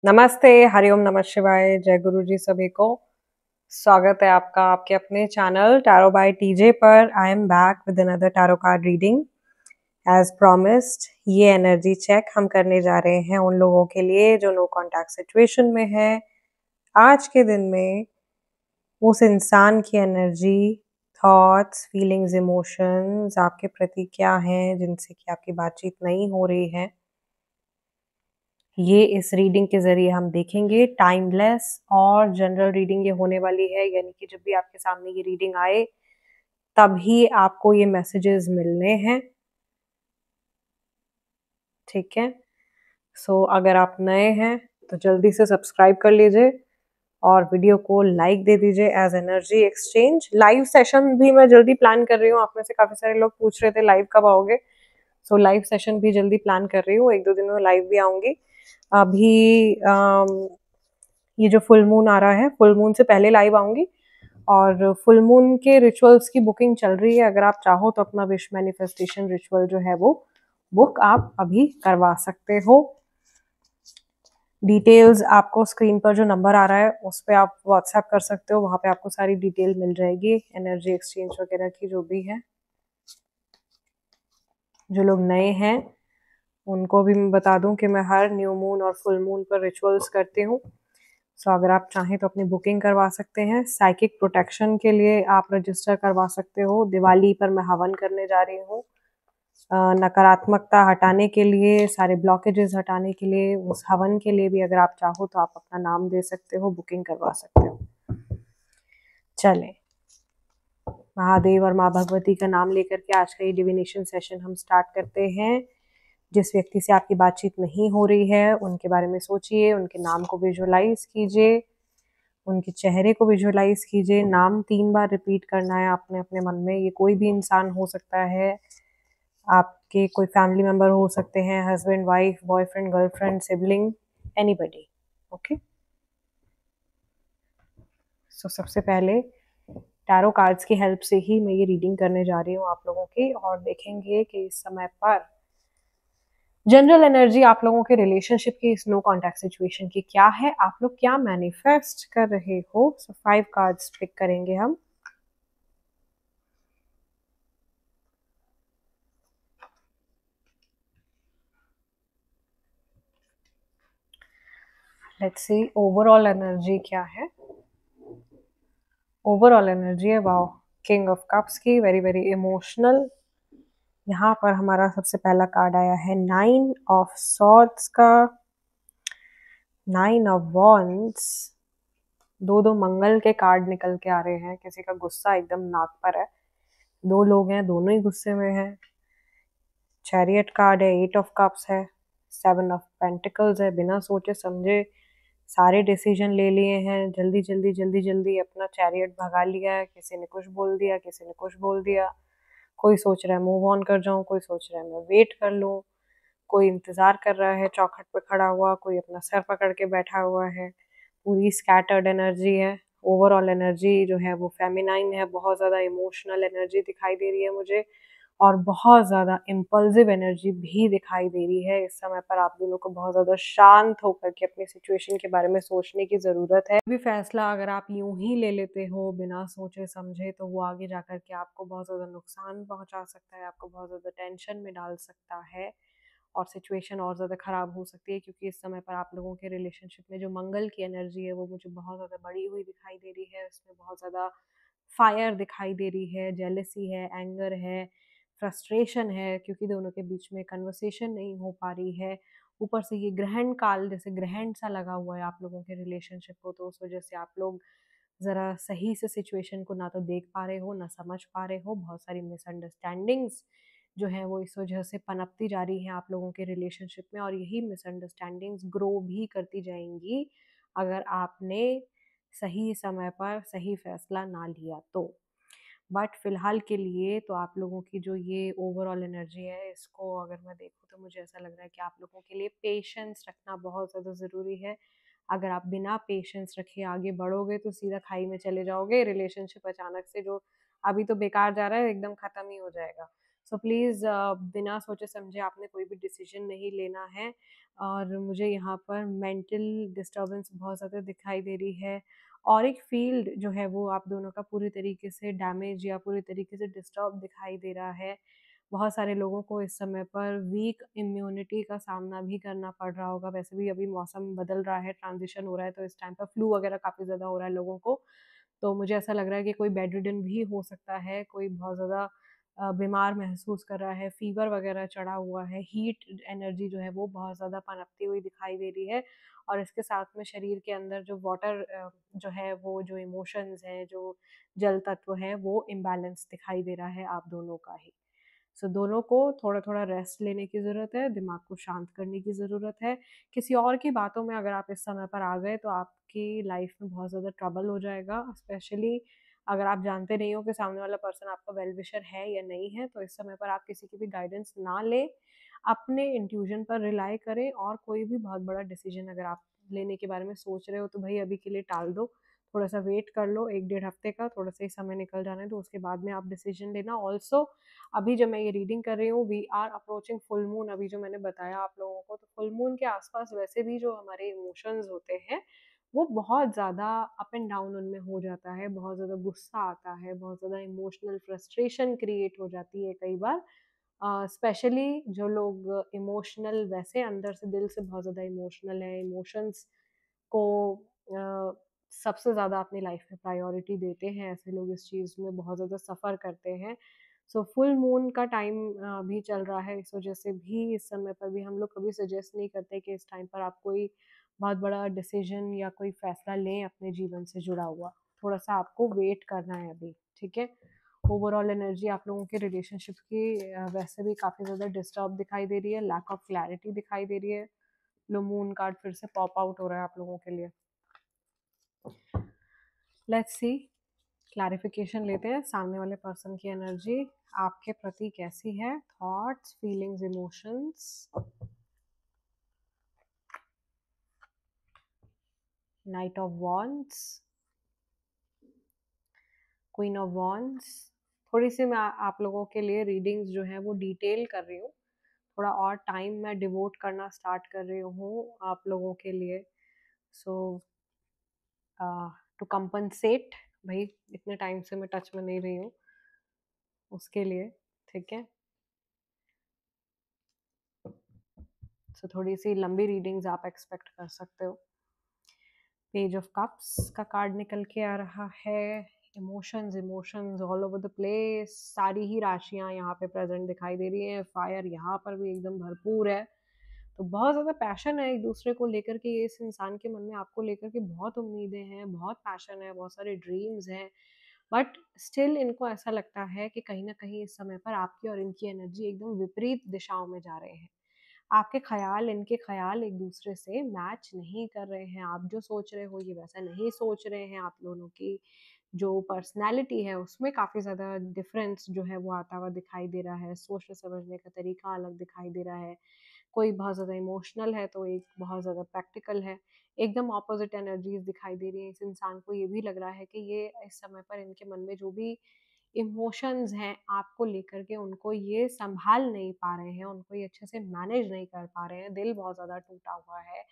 नमस्ते, हरिओम नमः शिवाय, जय गुरु जी सभी को। स्वागत है आपका आपके अपने चैनल टैरो बाय टीजे पर। I am back with another tarot card reading as promised. ये एनर्जी चेक हम करने जा रहे हैं उन लोगों के लिए जो नो कॉन्टैक्ट सिचुएशन में है। आज के दिन में उस इंसान की एनर्जी, थॉट्स, फीलिंग्स, इमोशंस आपके प्रति क्या हैं जिनसे कि आपकी बातचीत नहीं हो रही है, ये इस रीडिंग के ज़रिए हम देखेंगे। टाइमलेस और जनरल रीडिंग ये होने वाली है, यानी कि जब भी आपके सामने ये रीडिंग आए तभी आपको ये मैसेजेस मिलने हैं, ठीक है। अगर आप नए हैं तो जल्दी से सब्सक्राइब कर लीजिए और वीडियो को लाइक दे दीजिए as energy exchange. Live session भी मैं जल्दी प्लान कर रही हूँ। आप में से काफ़ी सारे लोग पूछ रहे थे लाइव कब आओगे, लाइव सेशन भी जल्दी प्लान कर रही हूँ। 1-2 दिन में लाइव भी आऊँगी। अभी ये जो फुल मून आ रहा है, फुल मून से पहले लाइव आऊंगी और फुल मून के रिचुअल्स की बुकिंग चल रही है। अगर आप चाहो तो अपना विश मैनिफेस्टेशन रिचुअल जो है वो बुक आप अभी करवा सकते हो। डिटेल्स आपको स्क्रीन पर जो नंबर आ रहा है उस पर आप व्हाट्सएप कर सकते हो, वहां पे आपको सारी डिटेल मिल जाएगी एनर्जी एक्सचेंज वगैरह की जो भी है। जो लोग नए हैं उनको भी मैं बता दूं कि मैं हर न्यू मून और फुल मून पर रिचुअल्स करती हूँ। अगर आप चाहें तो अपनी बुकिंग करवा सकते हैं। साइकिक प्रोटेक्शन के लिए आप रजिस्टर करवा सकते हो। दिवाली पर मैं हवन करने जा रही हूँ। नकारात्मकता हटाने के लिए, सारे ब्लॉकेजेस हटाने के लिए, उस हवन के लिए भी अगर आप चाहो तो आप अपना नाम दे सकते हो, बुकिंग करवा सकते हो। चलें, महादेव और माँ भगवती का नाम लेकर के आज का ये डिविनेशन सेशन हम स्टार्ट करते हैं। जिस व्यक्ति से आपकी बातचीत नहीं हो रही है उनके बारे में सोचिए, उनके नाम को विजुअलाइज कीजिए, उनके चेहरे को विजुअलाइज कीजिए। नाम 3 बार रिपीट करना है आपने अपने मन में। ये कोई भी इंसान हो सकता है, आपके कोई फैमिली मेंबर हो सकते हैं, husband, wife, boyfriend, girlfriend, sibling, anybody. Okay, सबसे पहले टैरो कार्ड्स की हेल्प से ही मैं ये रीडिंग करने जा रही हूँ आप लोगों की, और देखेंगे कि इस समय पर जनरल एनर्जी आप लोगों के रिलेशनशिप की, इस नो कॉन्टैक्ट सिचुएशन की क्या है, आप लोग क्या मैनिफेस्ट कर रहे हो। 5 कार्ड्स पिक करेंगे हम। लेट्स सी ओवरऑल एनर्जी क्या है। ओवरऑल एनर्जी है वाओ, किंग ऑफ कप्स की, वेरी वेरी इमोशनल। यहाँ पर हमारा सबसे पहला कार्ड आया है 9 ऑफ सॉर्ड्स का, 9 ऑफ वॉन्ड्स। दो मंगल के कार्ड निकल के आ रहे हैं। किसी का गुस्सा एकदम नाक पर है। 2 लोग हैं, दोनों ही गुस्से में हैं। चैरियट कार्ड है, 8 ऑफ कप्स है, 7 ऑफ पेंटिकल्स है। बिना सोचे समझे सारे डिसीजन ले लिए हैं, जल्दी जल्दी जल्दी जल्दी अपना चैरियट भगा लिया है। किसी ने कुछ बोल दिया, किसी ने कुछ बोल दिया। कोई सोच रहा है मूव ऑन कर जाऊं, कोई सोच रहा है मैं वेट कर लूं, कोई इंतजार कर रहा है चौखट पे खड़ा हुआ, कोई अपना सर पकड़ के बैठा हुआ है। पूरी स्कैटर्ड एनर्जी है। ओवरऑल एनर्जी जो है वो फेमिनाइन है, बहुत ज़्यादा इमोशनल एनर्जी दिखाई दे रही है मुझे, और बहुत ज़्यादा इम्पल्सिव एनर्जी भी दिखाई दे रही है। इस समय पर आप दोनों को बहुत ज़्यादा शांत होकर के अपनी सिचुएशन के बारे में सोचने की ज़रूरत है। भी फैसला अगर आप यूं ही ले लेते हो बिना सोचे समझे तो वो आगे जाकर के आपको बहुत ज़्यादा नुकसान पहुंचा सकता है, आपको बहुत ज़्यादा टेंशन में डाल सकता है और सिचुएशन और ज़्यादा ख़राब हो सकती है। क्योंकि इस समय पर आप लोगों के रिलेशनशिप में जो मंगल की एनर्जी है वो मुझे बहुत ज़्यादा बढ़ी हुई दिखाई दे रही है। उसमें बहुत ज़्यादा फायर दिखाई दे रही है, जेलसी है, एंगर है, फ्रस्ट्रेशन है, क्योंकि दोनों के बीच में कन्वर्सेशन नहीं हो पा रही है। ऊपर से ये ग्रहण काल जैसे ग्रहण सा लगा हुआ है आप लोगों के रिलेशनशिप को, तो उस वजह से आप लोग ज़रा सही से सिचुएशन को ना तो देख पा रहे हो ना समझ पा रहे हो। बहुत सारी मिसअंडरस्टैंडिंग्स जो है वो इस वजह से पनपती जा रही हैं आप लोगों के रिलेशनशिप में, और यही मिसअंडरस्टैंडिंग्स ग्रो भी करती जाएंगी अगर आपने सही समय पर सही फैसला ना लिया तो। बट फिलहाल के लिए तो आप लोगों की जो ये ओवरऑल एनर्जी है, इसको अगर मैं देखूँ तो मुझे ऐसा लग रहा है कि आप लोगों के लिए पेशेंस रखना बहुत ज़्यादा ज़रूरी है। अगर आप बिना पेशेंस रखे आगे बढ़ोगे तो सीधा खाई में चले जाओगे। रिलेशनशिप अचानक से जो अभी तो बेकार जा रहा है एकदम ख़त्म ही हो जाएगा। सो प्लीज़ बिना सोचे समझे आपने कोई भी डिसीजन नहीं लेना है। और मुझे यहाँ पर मेंटल डिस्टर्बेंस बहुत ज़्यादा दिखाई दे रही है, और एक फील्ड जो है वो आप दोनों का पूरी तरीके से डैमेज या पूरी तरीके से डिस्टर्ब दिखाई दे रहा है। बहुत सारे लोगों को इस समय पर वीक इम्यूनिटी का सामना भी करना पड़ रहा होगा। वैसे भी अभी मौसम बदल रहा है, ट्रांजिशन हो रहा है, तो इस टाइम पर फ्लू वगैरह काफ़ी ज़्यादा हो रहा है लोगों को। तो मुझे ऐसा लग रहा है कि कोई बेड रिडन भी हो सकता है, कोई बहुत ज़्यादा बीमार महसूस कर रहा है, फ़ीवर वगैरह चढ़ा हुआ है, हीट एनर्जी जो है वो बहुत ज़्यादा पनपती हुई दिखाई दे रही है। और इसके साथ में शरीर के अंदर जो वाटर जो है वो जो इमोशंस हैं, जो जल तत्व है, वो इम्बैलेंस दिखाई दे रहा है आप दोनों का ही। सो दोनों को थोड़ा-थोड़ा रेस्ट लेने की ज़रूरत है, दिमाग को शांत करने की ज़रूरत है। किसी और की बातों में अगर आप इस समय पर आ गए तो आपकी लाइफ़ में बहुत ज़्यादा ट्रबल हो जाएगा। स्पेशली अगर आप जानते नहीं हो कि सामने वाला पर्सन आपका वेल विशर है या नहीं है, तो इस समय पर आप किसी की भी गाइडेंस ना लें। अपने इंट्यूशन पर रिलाय करें, और कोई भी बहुत बड़ा डिसीज़न अगर आप लेने के बारे में सोच रहे हो तो भई अभी के लिए टाल दो। थोड़ा-सा वेट कर लो 1 डेढ़ हफ्ते का, थोड़ा-सा ही समय निकल जाने दो, उसके बाद में आप डिसीज़न लेना। ऑल्सो अभी जब मैं ये रीडिंग कर रही हूँ, we are approaching full moon, अभी जो मैंने बताया आप लोगों को, तो फुल मून के आसपास वैसे भी जो हमारे इमोशंस होते हैं वो बहुत ज़्यादा अप एंड डाउन उनमें हो जाता है, बहुत ज़्यादा गुस्सा आता है, बहुत ज़्यादा इमोशनल फ्रस्ट्रेशन क्रिएट हो जाती है कई बार। स्पेशली जो लोग इमोशनल, वैसे अंदर से दिल से बहुत ज़्यादा इमोशनल है, इमोशंस को अ, सबसे ज़्यादा अपनी लाइफ में प्रायोरिटी देते हैं, ऐसे लोग इस चीज़ में बहुत ज़्यादा सफ़र करते हैं। सो फुल मून का टाइम भी चल रहा है, इस वजह से भी इस समय पर भी हम लोग कभी सजेस्ट नहीं करते कि इस टाइम पर आप कोई बहुत बड़ा डिसीजन या कोई फैसला लें अपने जीवन से जुड़ा हुआ। थोड़ा-सा आपको वेट करना है अभी, ठीक है? ओवरऑल एनर्जी आप लोगों के रिलेशनशिप की वैसे भी काफ़ी ज़्यादा डिस्टर्ब दिखाई दे रही है, लैक ऑफ क्लैरिटी दिखाई दे रही है। लो मून कार्ड फिर से पॉप आउट हो रहा है आप लोगों के लिए। लेट्स सी, क्लैरिफिकेशन लेते हैं, सामने वाले पर्सन की एनर्जी आपके प्रति कैसी है? Thoughts, feelings, emotions. Night of wands, queen of wands. थोड़ी-सी मैं आप लोगों के लिए रीडिंग्स जो हैं वो डिटेल कर रही हूँ। थोड़ा और टाइम मैं डिवोट करना स्टार्ट कर रही हूँ आप लोगों के लिए। सो टू कंपनसेट, भई इतने टाइम से मैं टच में नहीं रही हूँ, उसके लिए, ठीक है? सो थोड़ी-सी लंबी रीडिंग्स आप एक्सपेक्ट कर सकते हो। पेज ऑफ कप्स का कार्ड निकल के आ रहा है। Emotions, emotions all over the place, सारी ही राशियाँ यहाँ पे प्रेज़ेंट दिखाई दे रही हैं। फायर यहाँ पर भी एकदम भरपूर है। तो बहुत ज़्यादा पैशन है एक-दूसरे को लेकर के, इस इंसान के मन में आपको लेकर के बहुत उम्मीदें हैं, बहुत पैशन है, बहुत सारे ड्रीम्स हैं। बट स्टिल इनको ऐसा लगता है कि कहीं न कहीं इस समय पर आपकी और इनकी एनर्जी एकदम विपरीत दिशाओं में जा रहे हैं। आपके ख़याल, इनके ख़याल एक-दूसरे से मैच नहीं कर रहे हैं। आप जो सोच रहे हो ये वैसा नहीं सोच रहे हैं। आप दोनों की जो पर्सनैलिटी है उसमें काफ़ी ज़्यादा डिफ़रेंस जो है वो आता हुआ दिखाई दे रहा है। सोचने-समझने का तरीका अलग दिखाई दे रहा है। कोई बहुत ज़्यादा इमोशनल है तो एक बहुत ज़्यादा प्रैक्टिकल है। एकदम ऑपोज़िट एनर्जीज़ दिखाई दे रही हैं। इस इंसान को ये भी लग रहा है कि ये इस समय पर इनके मन में जो भी इमोशंस हैं आपको लेकर के, उनको ये सँभाल नहीं पा रहे हैं, उनको ये अच्छे से मैनेज नहीं कर पा रहे हैं। दिल बहुत ज़्यादा टूटा हुआ है,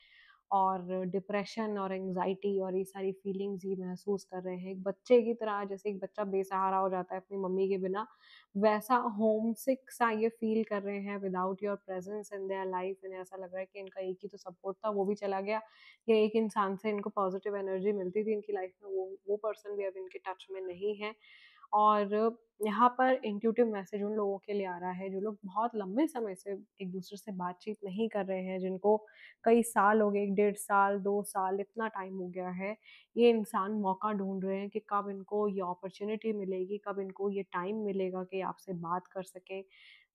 और डिप्रेशन और एंग्ज़ायटी और ये सारी फीलिंग्स ये महसूस कर रहे हैं। एक बच्चे की तरह, जैसे एक बच्चा बेसहारा हो जाता है अपनी मम्मी के बिना, वैसा होमसिक सा ये फ़ील कर रहे हैं without your presence in their life. इन्हें ऐसा लग रहा है कि इनका एक ही तो सपोर्ट था, वो भी चला गया। या एक इंसान से इनको पॉज़िटिव एनर्जी मिलती थी इनकी लाइफ़ में, वो पर्सन भी अब इनके टच में नहीं है। और यहाँ पर इंट्यूटिव मैसेज उन लोगों के लिए आ रहा है जो लोग बहुत लंबे समय से एक-दूसरे से बातचीत नहीं कर रहे हैं, जिनको कई साल हो गए, 1 डेढ़ साल, 2 साल, इतना टाइम हो गया है। ये इंसान मौका ढूँढ रहे हैं कि कब इनको ये अपॉर्च्युनिटी मिलेगी, कब इनको ये टाइम मिलेगा कि आपसे बात कर सकें,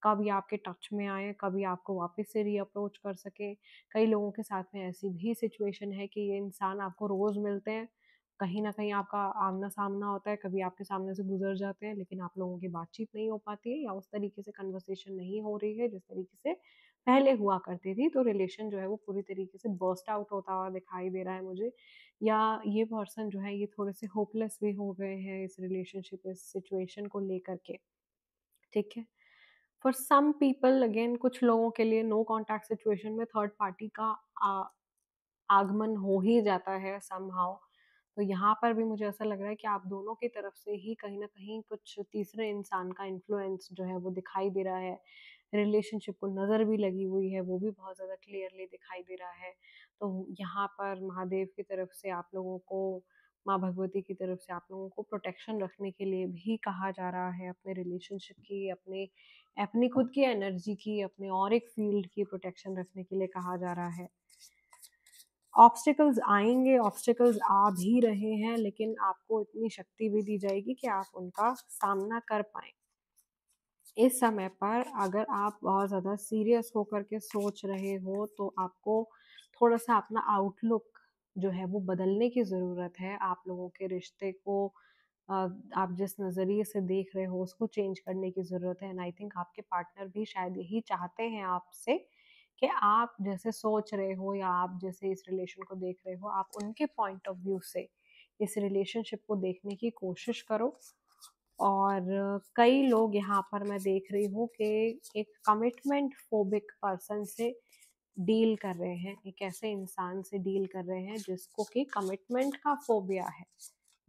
कब ये आपके टच में आएँ, कब ये आपको वापस से री-अप्रोच कर सकें। कई लोगों के साथ में ऐसी भी सिचुएशन है कि ये इंसान आपको रोज़ मिलते हैं, कहीं न कहीं आपका आमना-सामना होता है, कभी आपके सामने से गुज़र जाते हैं, लेकिन आप लोगों की बातचीत नहीं हो पाती है, या उस तरीके से कन्वर्सेशन नहीं हो रही है जिस तरीके से पहले हुआ करती थी। तो रिलेशन जो है वो पूरी तरीके से बर्स्ट आउट होता हुआ दिखाई दे रहा है मुझे, या ये पर्सन जो है ये थोड़े-से होपलेस भी हो गए हैं इस रिलेशनशिप, इस सिचुएशन को लेकर के, ठीक है? फॉर सम पीपल अगेन, कुछ लोगों के लिए नो कॉन्टैक्ट सिचुएशन में थर्ड पार्टी का आगमन हो ही जाता है समहाउ। तो यहाँ पर भी मुझे ऐसा लग रहा है कि आप दोनों की तरफ से ही कहीं न कहीं कुछ तीसरे इंसान का इन्फ्लुएंस जो है वो दिखाई दे रहा है। रिलेशनशिप को नज़र भी लगी हुई है, वो भी बहुत ज़्यादा क्लियरली दिखाई दे रहा है। तो यहाँ पर महादेव की तरफ से आप लोगों को, माँ भगवती की तरफ से आप लोगों को प्रोटेक्शन रखने के लिए भी कहा जा रहा है, अपने रिलेशनशिप की, अपने अपनी खुद की एनर्जी की, अपने ऑरिक फील्ड की प्रोटेक्शन रखने के लिए कहा जा रहा है। ऑब्स्टिकल्स आएँगे, ऑब्स्टिकल्स आ भी रहे हैं, लेकिन आपको इतनी शक्ति भी दी जाएगी कि आप उनका सामना कर पाएँ। इस समय पर अगर आप बहुत ज़्यादा सीरियस होकर के सोच रहे हो, तो आपको थोड़ा-सा अपना आउटलुक जो है वो बदलने की ज़रूरत है। आप लोगों के रिश्ते को अ, आप जिस नज़रिए से देख रहे हो उसको चेंज करने की ज़रूरत है, एंड आई थिंक आपके पार्टनर भी शायद यही चाहते हैं आपसे कि आप जैसे सोच रहे हो या आप जैसे इस रिलेशन को देख रहे हो, आप उनके पॉइंट ऑफ व्यू से इस रिलेशनशिप को देखने की कोशिश करो। और कई लोग यहाँ पर मैं देख रही हूँ कि एक कमिटमेंट फोबिक पर्सन से डील कर रहे हैं, एक ऐसे इंसान से डील कर रहे हैं जिसको कि कमिटमेंट का फोबिया है,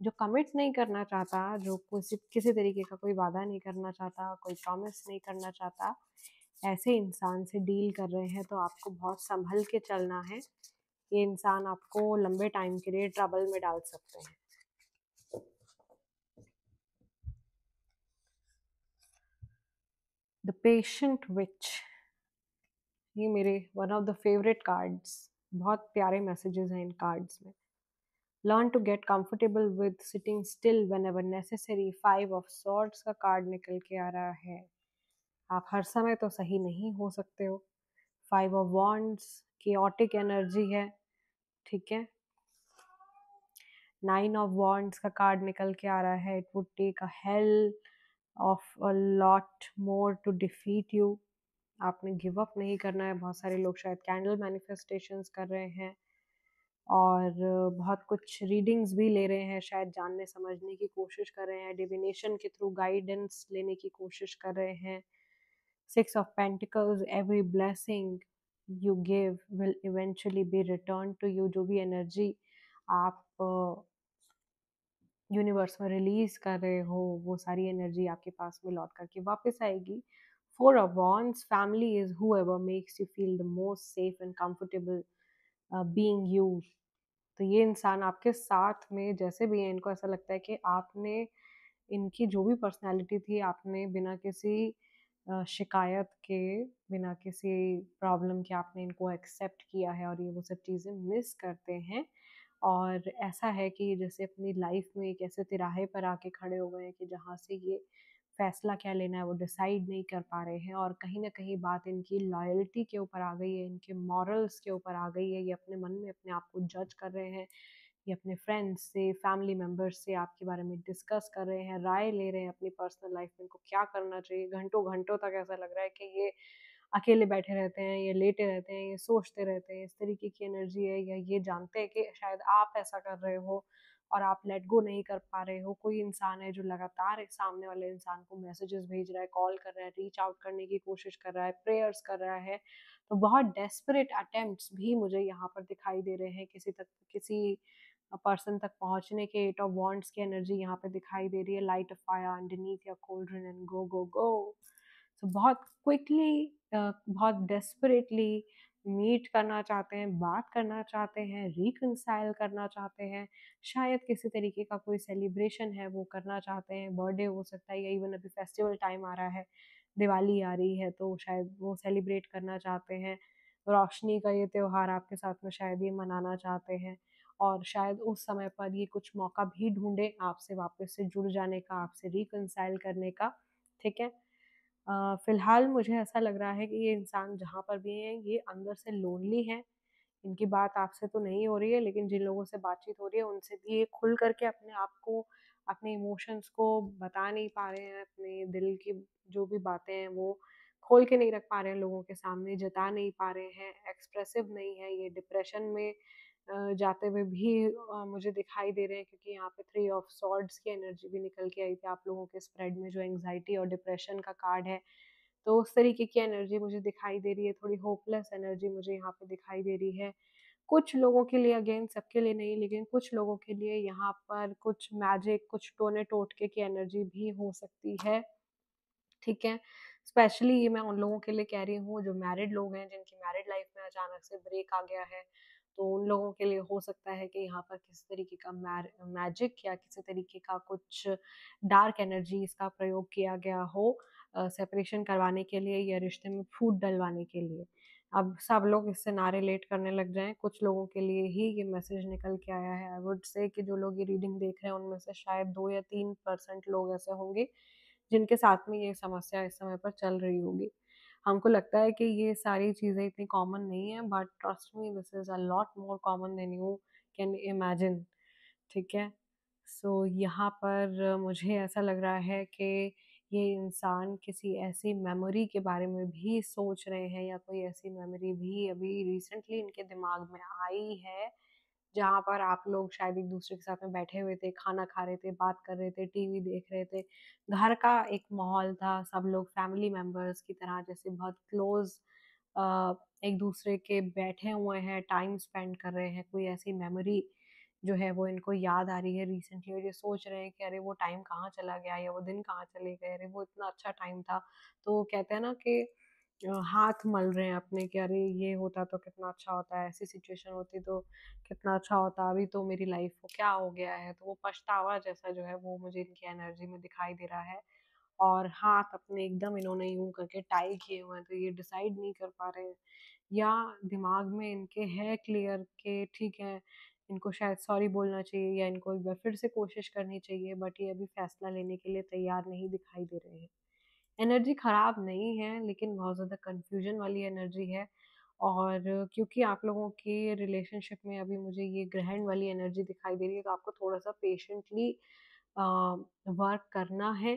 जो कमिट नहीं करना चाहता, जो किसी किसी तरीके का कोई वादा नहीं करना चाहता, कोई प्रॉमिस नहीं करना चाहता, ऐसे इंसान से डील कर रहे हैं। तो आपको बहुत संभल के चलना है, ये इंसान आपको लंबे टाइम के लिए ट्रबल में डाल सकते हैं। द पेशेंट विच, ये मेरे one of the favourite cards, बहुत प्यारे मैसेजेस हैं इन कार्ड्स में। Learn to get comfortable with sitting still whenever necessary, 5 of swords का कार्ड निकल के आ रहा है। आप हर समय तो सही नहीं हो सकते हो। 5 ऑफ वॉन्ड्स केओटिक एनर्जी है, ठीक है। 9 ऑफ वॉन्ड्स का कार्ड निकल के आ रहा है, it would take a hell of a lot more to defeat you. आपने गिव अप नहीं करना है। बहुत सारे लोग शायद कैंडल मैनिफेस्टेशंस कर रहे हैं और बहुत कुछ रीडिंग्स भी ले रहे हैं, शायद जानने समझने की कोशिश कर रहे हैं, डिविनेशन के थ्रू गाइडेंस लेने की कोशिश कर रहे हैं। 6 of pentacles, every blessing you give will eventually be return to you. जो भी एनर्जी आप यूनिवर्स में रिलीज कर रहे हो, वो सारी एनर्जी आपके पास में लौट करके वापस आएगी। 4 of wands, family is whoever makes you feel the most safe and comfortable being you। तो ये इंसान आपके साथ में जैसे भी है, इनको ऐसा लगता है कि आपने इनकी जो भी पर्सनैलिटी थी, आपने बिना किसी शिकायत के, बिना किसी प्रॉब्लम के आपने इनको एक्सेप्ट किया है, और ये वो सब चीज़ें मिस करते हैं। और ऐसा है कि जैसे अपनी लाइफ में एक ऐसे तिराहे पर आके खड़े हो गए हैं कि जहाँ से ये फैसला क्या लेना है वो डिसाइड नहीं कर पा रहे हैं, और कहीं ना कहीं बात इनकी लॉयल्टी के ऊपर आ गई है, इनके मॉरल्स के ऊपर आ गई है। ये अपने मन में अपने आप को जज कर रहे हैं, ये अपने फ्रेंड्स से, फैमिली मेम्बर्स से आपके बारे में डिस्कस कर रहे हैं, राय ले रहे हैं अपनी पर्सनल लाइफ में इनको क्या करना चाहिए। घंटों घंटों तक ऐसा लग रहा है कि ये अकेले बैठे रहते हैं, ये लेटे रहते हैं, ये सोचते रहते हैं। इस तरीके की एनर्जी है, या ये जानते हैं कि शायद आप ऐसा कर रहे हो और आप लेट गो नहीं कर पा रहे हो। कोई इंसान है जो लगातार एक सामने वाले इंसान को मैसेजेस भेज रहा है, कॉल कर रहा है, रीच आउट करने की कोशिश कर रहा है, प्रेयर्स कर रहा है। तो बहुत डेस्परेट अटेम्प्ट्स भी मुझे यहाँ पर दिखाई दे रहे हैं किसी तक, किसी पर्सन तक पहुंचने के। 8 ऑफ वॉन्ड्स की एनर्जी यहाँ पे दिखाई दे रही है, light a fire underneath your cauldron and go go go. So बहुत क्विकली, बहुत डेस्परेटली मीट करना चाहते हैं, बात करना चाहते हैं, रिकंसाइल करना चाहते हैं, शायद किसी तरीके का कोई सेलिब्रेशन है वो करना चाहते हैं, बर्थडे हो सकता है, या इवन अभी फेस्टिवल टाइम आ रहा है, दिवाली आ रही है, तो शायद वो सेलिब्रेट करना चाहते हैं। रोशनी का ये त्योहार आपके साथ में शायद ये मनाना चाहते हैं, और शायद उस समय पर ये कुछ मौका भी ढूंढे आपसे वापस से जुड़ जाने का, आपसे रिकंसाइल करने का, ठीक है। फिलहाल मुझे ऐसा लग रहा है कि ये इंसान जहाँ पर भी हैं, ये अंदर से लोनली हैं। इनकी बात आपसे तो नहीं हो रही है, लेकिन जिन लोगों से बातचीत हो रही है उनसे भी ये खुल करके अपने आप को, अपने इमोशंस को बता नहीं पा रहे हैं। अपने दिल की जो भी बातें हैं वो खोल के नहीं रख पा रहे हैं, लोगों के सामने जता नहीं पा रहे हैं, एक्सप्रेसिव नहीं है। ये डिप्रेशन में जाते हुए भी मुझे दिखाई दे रहे हैं, क्योंकि यहाँ पे 3 ऑफ सॉर्ड्स की एनर्जी भी निकल के आई थी आप लोगों के स्प्रेड में, जो एंग्जाइटी और डिप्रेशन का कार्ड है। तो उस तरीके की एनर्जी मुझे दिखाई दे रही है, थोड़ी होपलेस एनर्जी मुझे यहाँ पे दिखाई दे रही है। कुछ लोगों के लिए, अगेन सबके लिए नहीं, लेकिन कुछ लोगों के लिए यहाँ पर कुछ मैजिक, कुछ टोने-टोटके की एनर्जी भी हो सकती है, ठीक है? स्पेशली ये मैं उन लोगों के लिए कह रही हूँ जो मैरिड लोग हैं, जिनकी मैरिड लाइफ़ में अचानक से ब्रेक आ गया है, तो उन लोगों के लिए हो सकता है कि यहाँ पर किसी तरीके का मैजिक या किसी तरीके का कुछ डार्क एनर्जीज़ का प्रयोग किया गया हो सेपरेशन करवाने के लिए या रिश्ते में फूट डलवाने के लिए। अब सब लोग इससे ना रिलेट करने लग जाएँ, कुछ लोगों के लिए ही ये मैसेज निकल के आया है। आई वुड से कि जो लोग ये रीडिंग देख रहे हैं, उनमें से शायद 2 या 3% लोग ऐसे होंगे जिनके साथ में ये समस्या इस समय पर चल रही होगी। हमको लगता है कि ये सारी चीज़ें इतनी कॉमन नहीं है, but trust me, this is a lot more common than you can imagine, ठीक है? सो यहाँ पर मुझे ऐसा लग रहा है कि ये इंसान किसी ऐसी मेमोरी के बारे में भी सोच रहे हैं या कोई ऐसी मेमोरी भी अभी रिसेंटली इनके दिमाग में आई है, जहाँ पर आप लोग शायद एक-दूसरे के साथ में बैठे हुए थे, खाना खा रहे थे, बात कर रहे थे, टीवी देख रहे थे। घर का एक माहौल था, सब लोग फैमिली मेंबर्स की तरह जैसे बहुत क्लोज़ अ, एक-दूसरे के बैठे हुए हैं, टाइम स्पेंड कर रहे हैं, कोई ऐसी मेमोरी जो है वो इनको याद आ रही है रिसेंटली और ये सोच रहे हैं कि अरे वो टाइम कहाँ चला गया या वो दिन कहाँ चले गए, अरे वो इतना अच्छा टाइम था। तो कहते हैं ना कि हाथ मल रहे हैं अपने कि अरे ये होता तो कितना अच्छा होता, ऐसी सिचुएशन होती तो कितना अच्छा होता, अभी तो मेरी लाइफ को क्या हो गया है। तो वो पछतावा जैसा जो है वो मुझे इनकी एनर्जी में दिखाई दे रहा है और हाथ अपने एकदम इन्होंने यूँ करके टाई किए हुए हैं, तो ये डिसाइड नहीं कर पा रहे हैं या दिमाग में इनके है क्लियर कि ठीक है, इनको शायद सॉरी बोलना चाहिए या इनको एक बार फिर से कोशिश करनी चाहिए, बट ये अभी फैसला लेने के लिए तैयार नहीं दिखाई दे रहे हैं। एनर्जी खराब नहीं है, लेकिन बहुत ज़्यादा कन्फ्यूज़न वाली एनर्जी है और क्योंकि आप लोगों के रिलेशनशिप में अभी मुझे ये ग्रहण वाली एनर्जी दिखाई दे रही है, तो आपको थोड़ा-सा पेशेंटली अ, वर्क करना है,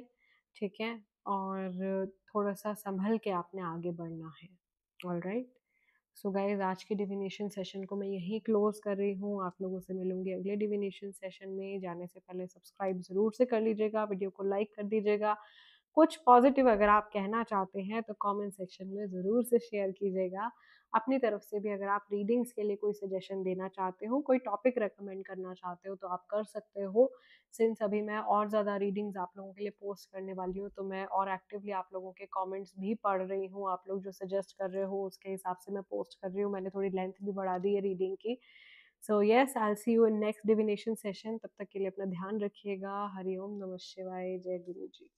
ठीक है? और थोड़ा-सा सँभल के आपने आगे बढ़ना है। ऑलराइट? सो गाइज़, आज के डिविनेशन सेशन को मैं यहीं क्लोज़ कर रही हूँ। आप लोगों से मिलूँगी अगले डिविनेशन सेशन में। जाने से पहले सब्सक्राइब ज़रूर से कर लीजिएगा, वीडियो को लाइक कर दीजिएगा। कुछ पॉज़िटिव अगर आप कहना चाहते हैं तो कमेंट सेक्शन में ज़रूर से शेयर कीजिएगा। अपनी तरफ से भी अगर आप रीडिंग्स के लिए कोई सजेशन देना चाहते हो, कोई टॉपिक रेकमेंड करना चाहते हो तो आप कर सकते हो। सिंस अभी मैं और ज़्यादा रीडिंग्स आप लोगों के लिए पोस्ट करने वाली हूँ, तो मैं और एक्टिवली आप लोगों के कमेंट्स भी पढ़ रही हूँ। आप लोग जो सजेस्ट कर रहे हो उसके हिसाब से मैं पोस्ट कर रही हूँ। मैंने थोड़ी लेंथ भी बढ़ा दी है रीडिंग की। So yes, I will see you in next divination session. तब तक के लिए अपना ध्यान रखिएगा। हरि ओम, नमः शिवाय, जय गुरु जी।